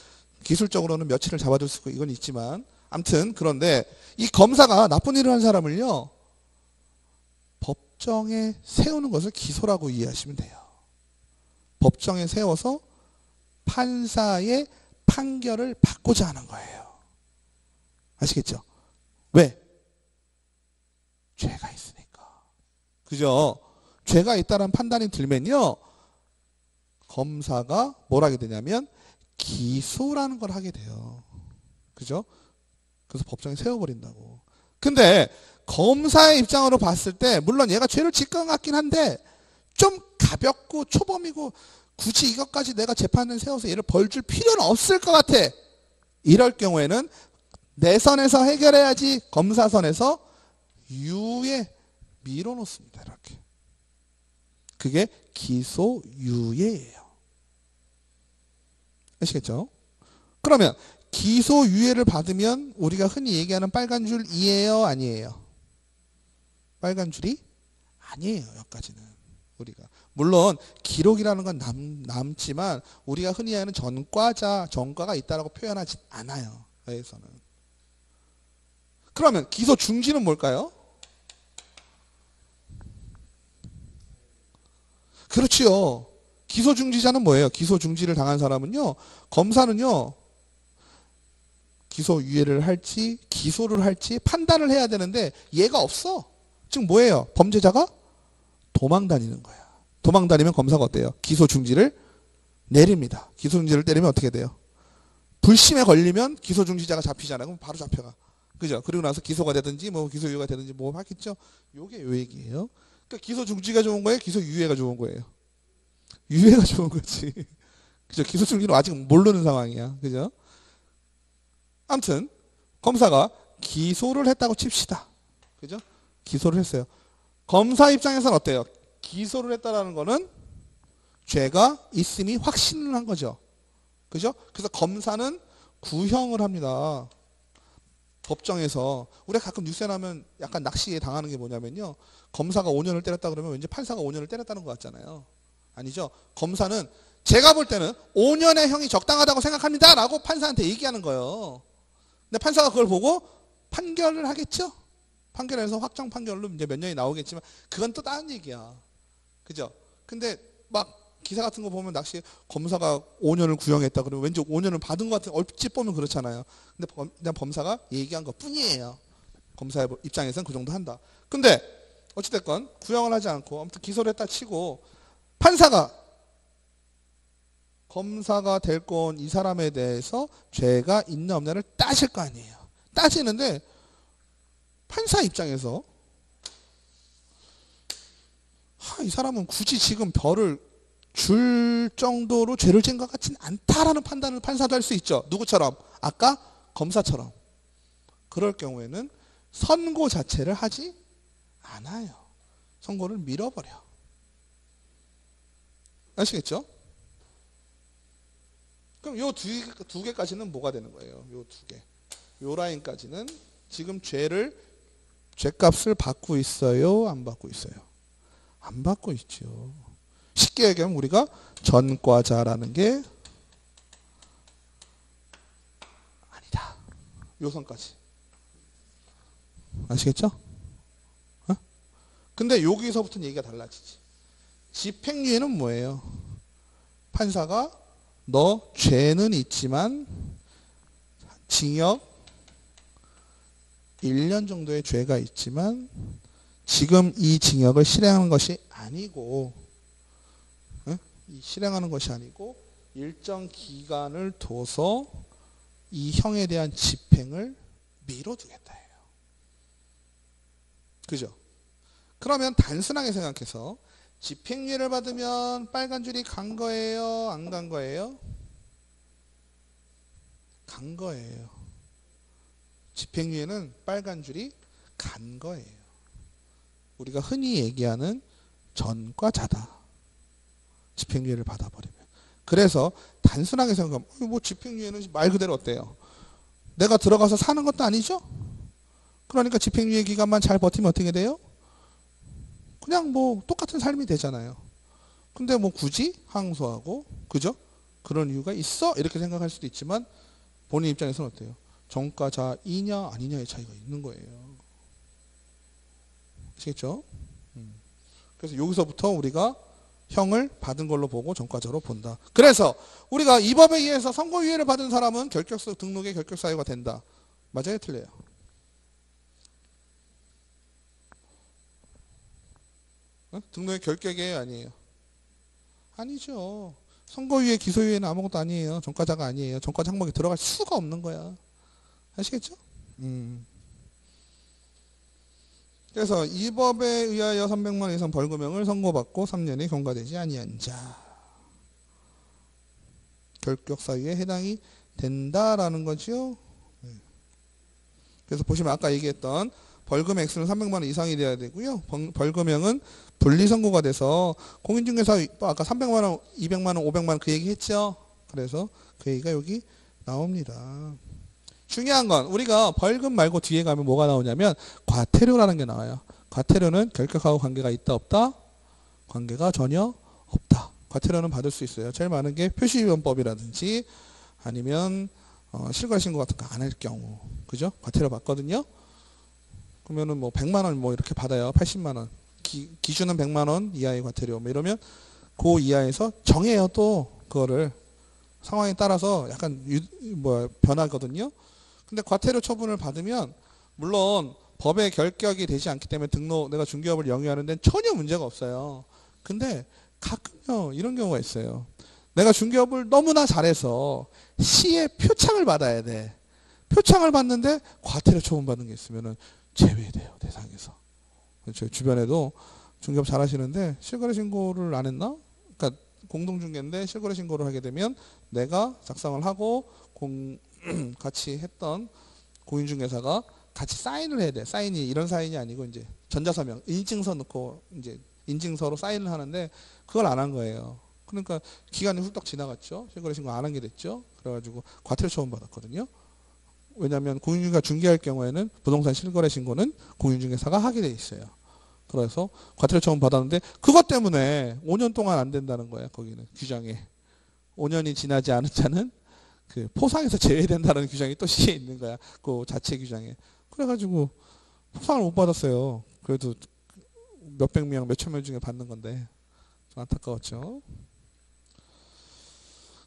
Speaker 1: 기술적으로는 며칠을 잡아둘 수 있고 이건 있지만 아무튼 그런데 이 검사가 나쁜 일을 한 사람을요. 법정에 세우는 것을 기소라고 이해하시면 돼요. 법정에 세워서 판사의 판결을 받고자 하는 거예요. 아시겠죠? 왜? 죄가 있으니까. 그죠? 죄가 있다는 판단이 들면요. 검사가 뭘 하게 되냐면 기소라는 걸 하게 돼요. 그죠? 그래서 법정에 세워버린다고. 근데 검사의 입장으로 봤을 때 물론 얘가 죄를 짓건 같긴 한데 좀 가볍고 초범이고 굳이 이것까지 내가 재판을 세워서 얘를 벌 줄 필요는 없을 것 같아. 이럴 경우에는 내 선에서 해결해야지 검사 선에서 유예 밀어놓습니다. 이렇게. 그게 기소유예예요. 아시겠죠? 그러면 기소유예를 받으면 우리가 흔히 얘기하는 빨간 줄 이에요? 아니에요? 빨간 줄이 아니에요. 여기까지는 우리가 물론 기록이라는 건 남지만 우리가 흔히 하는 전과가 있다라고 표현하지 않아요. 여기서는. 그러면 기소 중지는 뭘까요? 그렇지요. 기소 중지자는 뭐예요? 기소 중지를 당한 사람은요. 검사는요. 기소 유예를 할지 기소를 할지 판단을 해야 되는데 얘가 없어. 즉 뭐예요? 범죄자가 도망 다니는 거야. 도망 다니면 검사가 어때요? 기소 중지를 내립니다. 기소 중지를 때리면 어떻게 돼요? 불심에 걸리면 기소 중지자가 잡히잖아요. 그럼 바로 잡혀가. 그죠? 그리고 나서 기소가 되든지 뭐 기소 유예가 되든지 뭐 하겠죠? 요게 요 얘기예요. 그러니까 기소 중지가 좋은 거예요? 기소 유예가 좋은 거예요? 유예가 좋은 거지. 그죠? 기소 중지는 아직 모르는 상황이야. 그죠? 아무튼 검사가 기소를 했다고 칩시다. 그죠? 기소를 했어요. 검사 입장에서는 어때요? 기소를 했다라는 거는 죄가 있음이 확신을 한 거죠. 그죠? 그래서 검사는 구형을 합니다. 법정에서 우리가 가끔 뉴스에 나면 약간 낚시에 당하는 게 뭐냐면요. 검사가 5년을 때렸다 그러면 왠지 판사가 5년을 때렸다는 것 같잖아요. 아니죠. 검사는 제가 볼 때는 5년의 형이 적당하다고 생각합니다 라고 판사한테 얘기하는 거예요. 근데 판사가 그걸 보고 판결을 하겠죠. 판결에서 확정 판결로 이제 몇 년이 나오겠지만 그건 또 다른 얘기야. 그죠? 근데 막 기사 같은 거 보면 낚시 검사가 5년을 구형했다 그러면 왠지 5년을 받은 것 같은 얼핏 보면 그렇잖아요. 근데 그냥 검사가 얘기한 것 뿐이에요. 검사의 입장에서는 그 정도 한다. 근데 어찌됐건 구형을 하지 않고 아무튼 기소를 했다 치고 판사가 검사가 될 건 이 사람에 대해서 죄가 있나 없나를 따질 거 아니에요. 따지는데 판사 입장에서 이 사람은 굳이 지금 벌을 줄 정도로 죄를 지은 것 같진 않다라는 판단을 판사도 할 수 있죠. 누구처럼? 아까 검사처럼. 그럴 경우에는 선고 자체를 하지 않아요. 선고를 밀어버려. 아시겠죠? 그럼 요 두 개까지는 뭐가 되는 거예요? 요 두 개. 요 라인까지는 지금 죄값을 받고 있어요? 안 받고 있어요? 안 받고 있죠. 쉽게 얘기하면 우리가 전과자라는 게 아니다. 요 선까지. 아시겠죠? 어? 근데 여기서부터는 얘기가 달라지지. 집행유예는 뭐예요? 판사가 너 죄는 있지만 징역 1년 정도의 죄가 있지만 지금 이 징역을 실행하는 것이 아니고 실행하는 것이 아니고 일정 기간을 둬서 이 형에 대한 집행을 미뤄두겠다 해요. 그죠? 그러면 단순하게 생각해서 집행유예를 받으면 빨간 줄이 간 거예요? 안 간 거예요? 간 거예요. 집행유예는 빨간 줄이 간 거예요. 우리가 흔히 얘기하는 전과자다. 집행유예를 받아버리면. 그래서 단순하게 생각하면 뭐 집행유예는 말 그대로 어때요? 내가 들어가서 사는 것도 아니죠? 그러니까 집행유예 기간만 잘 버티면 어떻게 돼요? 그냥 뭐 똑같은 삶이 되잖아요. 근데 뭐 굳이 항소하고 그죠? 그런 이유가 있어? 이렇게 생각할 수도 있지만 본인 입장에서는 어때요? 전과자이냐 아니냐의 차이가 있는 거예요. 아시겠죠? 그래서 여기서부터 우리가 형을 받은 걸로 보고 전과자로 본다. 그래서 우리가 이 법에 의해서 선고유예를 받은 사람은 등록의 결격사유가 된다. 맞아요? 틀려요? 등록의 결격이에요? 아니에요? 아니죠. 선고유예, 기소유예는 아무것도 아니에요. 전과자가 아니에요. 전과자 항목에 들어갈 수가 없는 거야. 아시겠죠? 그래서 이 법에 의하여 300만 원 이상 벌금형을 선고받고 3년이 경과되지 아니한 자 결격사유에 해당이 된다라는 거죠. 그래서 보시면 아까 얘기했던 벌금 액수는 300만 원 이상이 돼야 되고요. 벌금형은 분리선고가 돼서 공인중개사 아까 300만 원, 200만 원, 500만 원 그 얘기 했죠. 그래서 그 얘기가 여기 나옵니다. 중요한 건 우리가 벌금 말고 뒤에 가면 뭐가 나오냐면 과태료라는 게 나와요. 과태료는 결격하고 관계가 있다 없다? 관계가 전혀 없다. 과태료는 받을 수 있어요. 제일 많은 게 표시위반법이라든지 아니면 실과신고 같은 거 안 할 경우, 그죠? 과태료 받거든요. 그러면은 뭐 100만 원 뭐 이렇게 받아요. 80만 원. 기준은 100만 원 이하의 과태료. 뭐 이러면 그 이하에서 정해요. 또 그거를 상황에 따라서 약간 변하거든요. 근데 과태료 처분을 받으면 물론 법에 결격이 되지 않기 때문에 내가 중개업을 영위하는 데는 전혀 문제가 없어요. 근데 가끔요 이런 경우가 있어요. 내가 중개업을 너무나 잘해서 시에 표창을 받아야 돼. 표창을 받는데 과태료 처분받는 게 있으면은 제외돼요, 대상에서. 제 주변에도 중개업 잘하시는데 실거래 신고를 안 했나? 그러니까 공동중개인데 실거래 신고를 하게 되면 내가 작성을 하고 같이 했던 공인중개사가 같이 사인을 해야 돼. 사인이 이런 사인이 아니고 이제 전자서명, 인증서 넣고 이제 인증서로 사인을 하는데 그걸 안 한 거예요. 그러니까 기간이 훌떡 지나갔죠. 실거래 신고 안 한 게 됐죠. 그래가지고 과태료 처분 받았거든요. 왜냐하면 공인중개가 중개할 경우에는 부동산 실거래 신고는 공인중개사가 하게 돼 있어요. 그래서 과태료 처분 받았는데 그것 때문에 5년 동안 안 된다는 거예요. 거기는 규정에 5년이 지나지 않은 자는 그 포상에서 제외된다는 규정이 또 시에 있는 거야. 그 자체 규정에. 그래가지고 포상을 못 받았어요. 그래도 몇백 명, 몇천 명 중에 받는 건데 좀 안타까웠죠.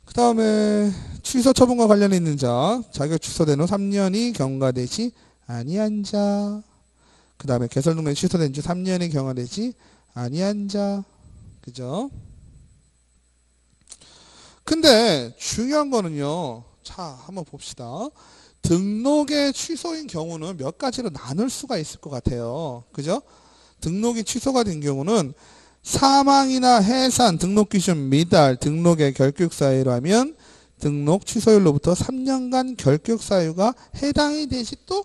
Speaker 1: 그 다음에 취소 처분과 관련이 있는 자, 자격 취소된 후 3년이 경과되지 아니한 자. 그 다음에 개설등록이 취소된 지 3년이 경과되지 아니한 자. 그죠? 근데 중요한 거는요. 자, 한번 봅시다. 등록의 취소인 경우는 몇 가지로 나눌 수가 있을 것 같아요. 그죠? 등록이 취소가 된 경우는 사망이나 해산, 등록 기준 미달, 등록의 결격 사유라면 등록 취소일로부터 3년간 결격 사유가 해당이 되지 또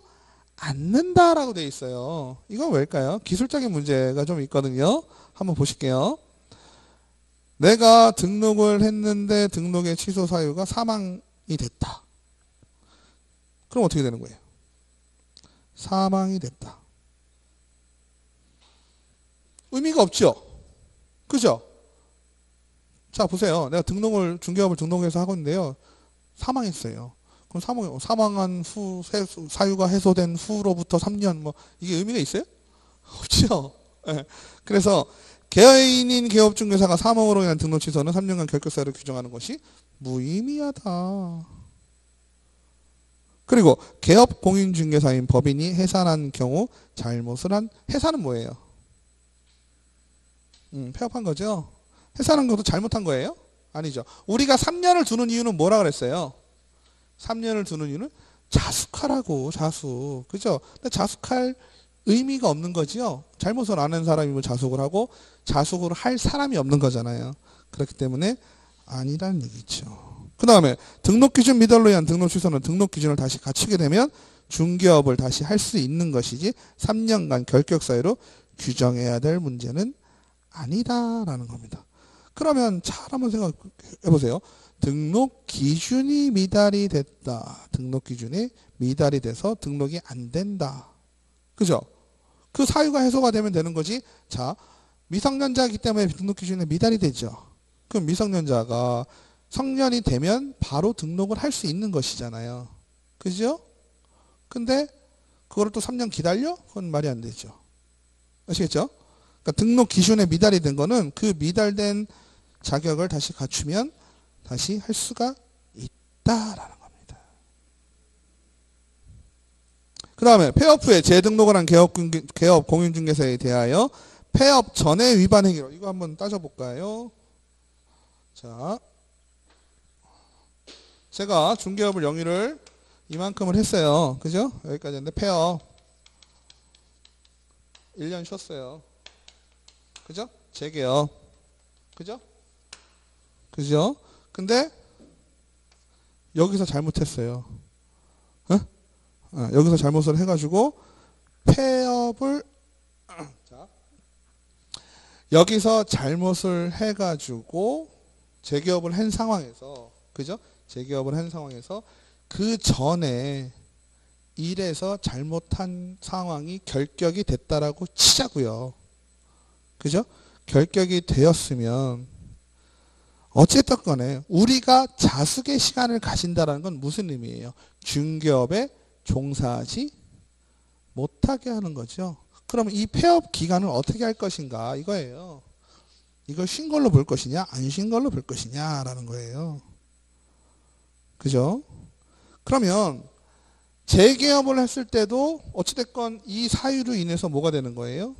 Speaker 1: 않는다라고 되어 있어요. 이건 왜일까요? 기술적인 문제가 좀 있거든요. 한번 보실게요. 내가 등록을 했는데 등록의 취소 사유가 사망이 됐다. 그럼 어떻게 되는 거예요? 사망이 됐다. 의미가 없죠? 그죠? 자, 보세요. 내가 중개업을 등록해서 하고 있는데요. 사망했어요. 그럼 사망한 후, 사유가 해소된 후로부터 3년, 뭐, 이게 의미가 있어요? 없죠? 네. 그래서, 개인인 개업중개사가 사망으로 인한 등록 취소는 3년간 결격사유를 규정하는 것이 무의미하다. 그리고, 개업 공인중개사인 법인이 해산한 경우 잘못을 해산은 뭐예요? 폐업한 거죠? 해산한 것도 잘못한 거예요? 아니죠. 우리가 3년을 두는 이유는 뭐라 그랬어요? 3년을 두는 이유는 자숙하라고, 자숙. 그죠? 근데 자숙할 의미가 없는 거지요. 잘못을 안 한 사람이면 자숙을 하고 자숙을 할 사람이 없는 거잖아요. 그렇기 때문에 아니라는 얘기죠. 그 다음에 등록기준 미달로 인한 등록 취소는 등록기준을 다시 갖추게 되면 중개업을 다시 할 수 있는 것이지 3년간 결격 사유로 규정해야 될 문제는 아니다라는 겁니다. 그러면 잘 한번 생각해 보세요. 등록 기준이 미달이 됐다. 등록 기준이 미달이 돼서 등록이 안 된다. 그죠? 그 사유가 해소가 되면 되는 거지. 자, 미성년자이기 때문에 등록 기준에 미달이 되죠. 그럼 미성년자가 성년이 되면 바로 등록을 할 수 있는 것이잖아요. 그죠? 근데 그거를 또 3년 기다려? 그건 말이 안 되죠. 아시겠죠? 그러니까 등록 기준에 미달이 된 거는 그 미달된 자격을 다시 갖추면 다시 할 수가 있다라는 겁니다. 그 다음에 폐업 후에 재등록을 한 개업 공인중개사에 대하여 폐업 전에 위반 행위로 이거 한번 따져볼까요? 자, 제가 중개업을 영위를 이만큼을 했어요. 그죠? 여기까지 했는데 폐업 1년 쉬었어요. 그죠? 재개업. 그죠? 그죠? 근데 여기서 잘못했어요. 여기서 잘못을 해가지고 폐업을 자, 여기서 잘못을 해가지고 재개업을 한 상황에서 그죠? 재개업을 한 상황에서 그 전에 일에서 잘못한 상황이 결격이 됐다라고 치자고요. 그죠? 결격이 되었으면 어쨌든 간에 우리가 자숙의 시간을 가진다는 건 무슨 의미예요? 중개업에 종사하지 못하게 하는 거죠. 그럼 이 폐업 기간을 어떻게 할 것인가 이거예요. 이걸 쉰 걸로 볼 것이냐 안 쉰 걸로 볼 것이냐라는 거예요. 그죠? 그러면 재개업을 했을 때도 어찌됐건 이 사유로 인해서 뭐가 되는 거예요?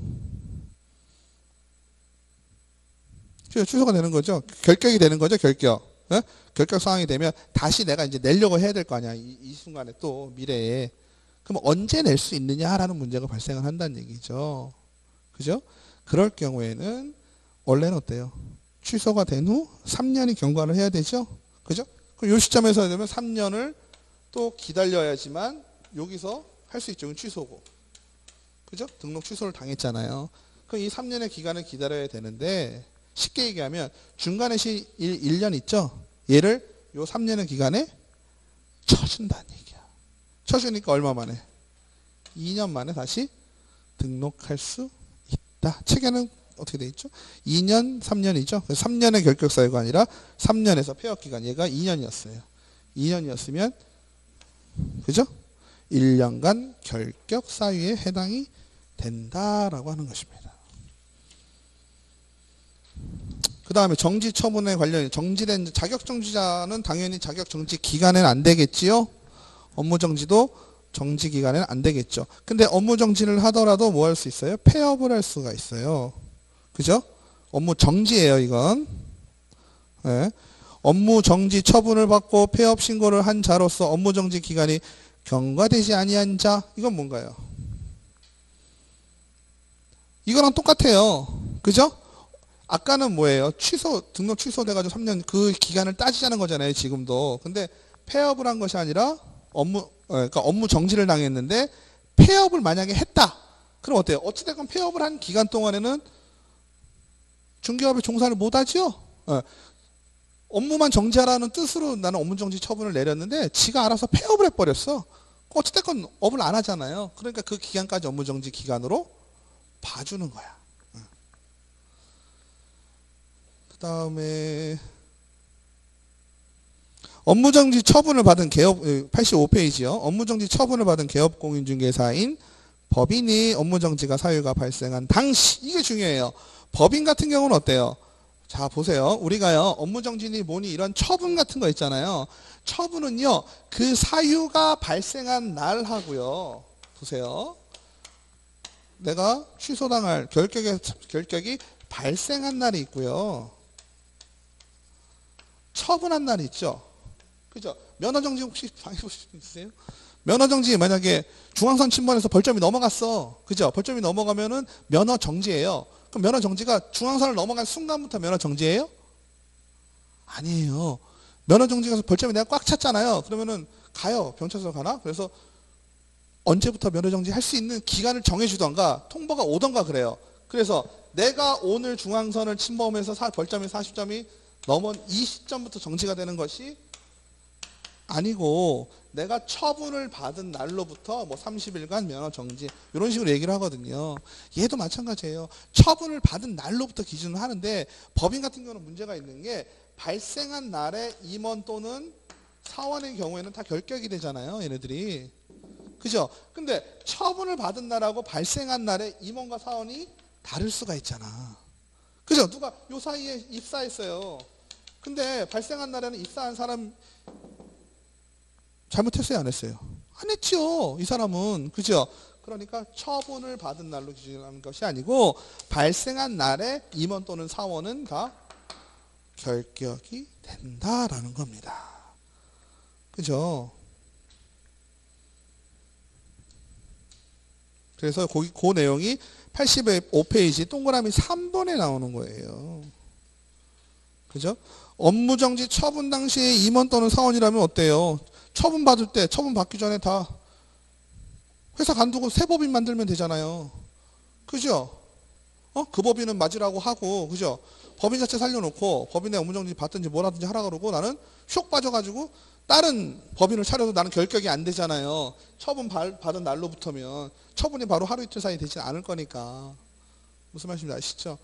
Speaker 1: 취소가 되는 거죠. 결격이 되는 거죠. 결격. 예? 결격 상황이 되면 다시 내가 이제 내려고 해야 될 거 아니야. 이 순간에 또 미래에. 그럼 언제 낼 수 있느냐라는 문제가 발생을 한다는 얘기죠. 그죠? 그럴 경우에는 원래는 어때요? 취소가 된 후 3년이 경과를 해야 되죠. 그죠? 그럼 이 시점에서 되면 3년을 또 기다려야지만 여기서 할 수 있죠. 취소고. 그죠? 등록 취소를 당했잖아요. 그럼 이 3년의 기간을 기다려야 되는데 쉽게 얘기하면 중간에 1년 있죠? 얘를 요 3년의 기간에 쳐준다는 얘기야. 쳐주니까 얼마 만에? 2년 만에 다시 등록할 수 있다. 책에는 어떻게 돼 있죠? 2년, 3년이죠. 3년의 결격 사유가 아니라 3년에서 폐업 기간. 얘가 2년이었어요. 2년이었으면 그죠? 1년간 결격 사유에 해당이 된다라고 하는 것입니다. 그 다음에 정지 처분에 관련 정지된 자격정지자는 당연히 자격정지 기간에는 안 되겠지요. 업무정지도 정지 기간에는 안 되겠죠. 근데 업무정지를 하더라도 뭐 할 수 있어요? 폐업을 할 수가 있어요. 그죠? 업무정지예요 이건. 네. 업무정지 처분을 받고 폐업 신고를 한 자로서 업무정지 기간이 경과되지 아니한 자. 이건 뭔가요? 이거랑 똑같아요. 그죠? 아까는 뭐예요? 등록 취소돼가지고 3년 그 기간을 따지자는 거잖아요, 지금도. 근데 폐업을 한 것이 아니라 그러니까 업무 정지를 당했는데 폐업을 만약에 했다. 그럼 어때요? 어찌됐건 폐업을 한 기간 동안에는 중개업에 종사를 못 하죠? 업무만 정지하라는 뜻으로 나는 업무 정지 처분을 내렸는데 지가 알아서 폐업을 해버렸어. 어찌됐건 업을 안 하잖아요. 그러니까 그 기간까지 업무 정지 기간으로 봐주는 거야. 그 다음에 업무정지 처분을 받은 개업 85페이지요. 업무정지 처분을 받은 개업공인중개사인 법인이 업무정지가 사유가 발생한 당시 이게 중요해요. 법인 같은 경우는 어때요? 자 보세요. 우리가요 업무정지니 뭐니 이런 처분 같은 거 있잖아요. 처분은요 그 사유가 발생한 날하고요. 보세요. 내가 취소당할 결격이 발생한 날이 있고요. 처분한 날이 있죠. 그죠? 면허정지 혹시 당해보신 분 있으세요? 면허정지 만약에 중앙선 침범해서 벌점이 넘어갔어. 그죠? 벌점이 넘어가면은 면허정지예요. 그럼 면허정지가 중앙선을 넘어간 순간부터 면허정지예요? 아니에요. 면허정지가 벌점이 내가 꽉 찼잖아요. 그러면은 가요. 경찰서 가나? 그래서 언제부터 면허정지 할 수 있는 기간을 정해주던가 통보가 오던가 그래요. 그래서 내가 오늘 중앙선을 침범해서 벌점이 40점이 넘은 이 시점부터 정지가 되는 것이 아니고 내가 처분을 받은 날로부터 뭐 30일간 면허 정지 이런 식으로 얘기를 하거든요. 얘도 마찬가지예요. 처분을 받은 날로부터 기준을 하는데 법인 같은 경우는 문제가 있는 게 발생한 날에 임원 또는 사원의 경우에는 다 결격이 되잖아요. 얘네들이. 그죠? 근데 처분을 받은 날하고 발생한 날에 임원과 사원이 다를 수가 있잖아. 그죠? 누가 요 사이에 입사했어요. 근데 발생한 날에는 입사한 사람 잘못했어요? 안 했어요? 안 했죠. 이 사람은. 그죠? 그러니까 처분을 받은 날로 기준하는 것이 아니고 발생한 날에 임원 또는 사원은 다 결격이 된다라는 겁니다. 그죠? 그래서 그 내용이 85페이지 동그라미 3번에 나오는 거예요. 그죠? 업무정지 처분 당시에 임원 또는 사원이라면 어때요? 처분 받을 때, 처분 받기 전에 다 회사 간두고 새 법인 만들면 되잖아요. 그죠? 그 법인은 맞으라고 하고, 그죠? 법인 자체 살려놓고 법인의 업무정지 받든지 뭐라든지 하라 그러고 나는 쇽 빠져가지고 다른 법인을 차려도 나는 결격이 안 되잖아요. 처분 받은 날로부터면 처분이 바로 하루 이틀 사이 되진 않을 거니까. 무슨 말씀인지 아시죠?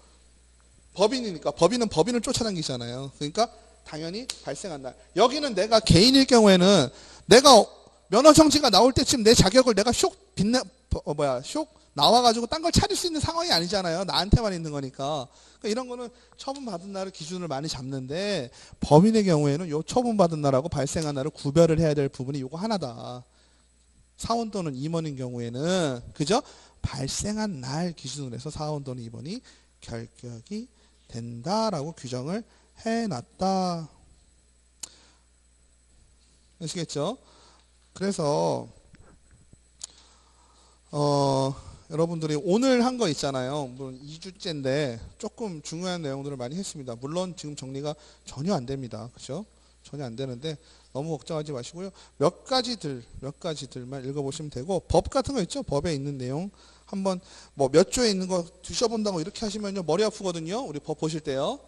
Speaker 1: 법인이니까 법인은 법인을 쫓아다니잖아요. 그러니까 당연히 발생한 날. 여기는 내가 개인일 경우에는 내가 면허 정지가 나올 때쯤 내 자격을 내가 슉 나와가지고 딴 걸 차릴 수 있는 상황이 아니잖아요. 나한테만 있는 거니까. 그러니까 이런 거는 처분받은 날을 기준을 많이 잡는데 법인의 경우에는 요 처분받은 날하고 발생한 날을 구별을 해야 될 부분이 요거 하나다. 사원 또는 임원인 경우에는 그죠? 발생한 날 기준으로 해서 사원 또는 임원이 결격이 된다라고 규정을 해놨다. 아시겠죠? 그래서 여러분들이 오늘 한 거 있잖아요. 물론 2주째인데 조금 중요한 내용들을 많이 했습니다. 물론 지금 정리가 전혀 안 됩니다. 그렇죠? 전혀 안 되는데 너무 걱정하지 마시고요. 몇 가지들만 읽어보시면 되고 법 같은 거 있죠? 법에 있는 내용 한번 뭐 몇 조에 있는 거 뒤져본다고 이렇게 하시면요 머리 아프거든요. 우리 법 보실 때요.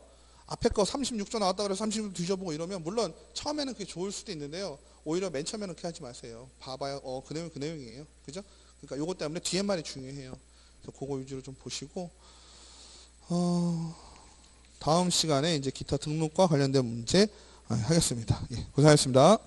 Speaker 1: 앞에 거 36조 나왔다 그래서 36조 뒤져보고 이러면 물론 처음에는 그게 좋을 수도 있는데요. 오히려 맨 처음에는 그렇게 하지 마세요. 봐봐요. 그 내용 그 내용이에요. 그죠? 그러니까 요것 때문에 뒤에 말이 중요해요. 그래서 그거 위주로 좀 보시고 다음 시간에 이제 기타 등록과 관련된 문제 하겠습니다. 예, 고생하셨습니다.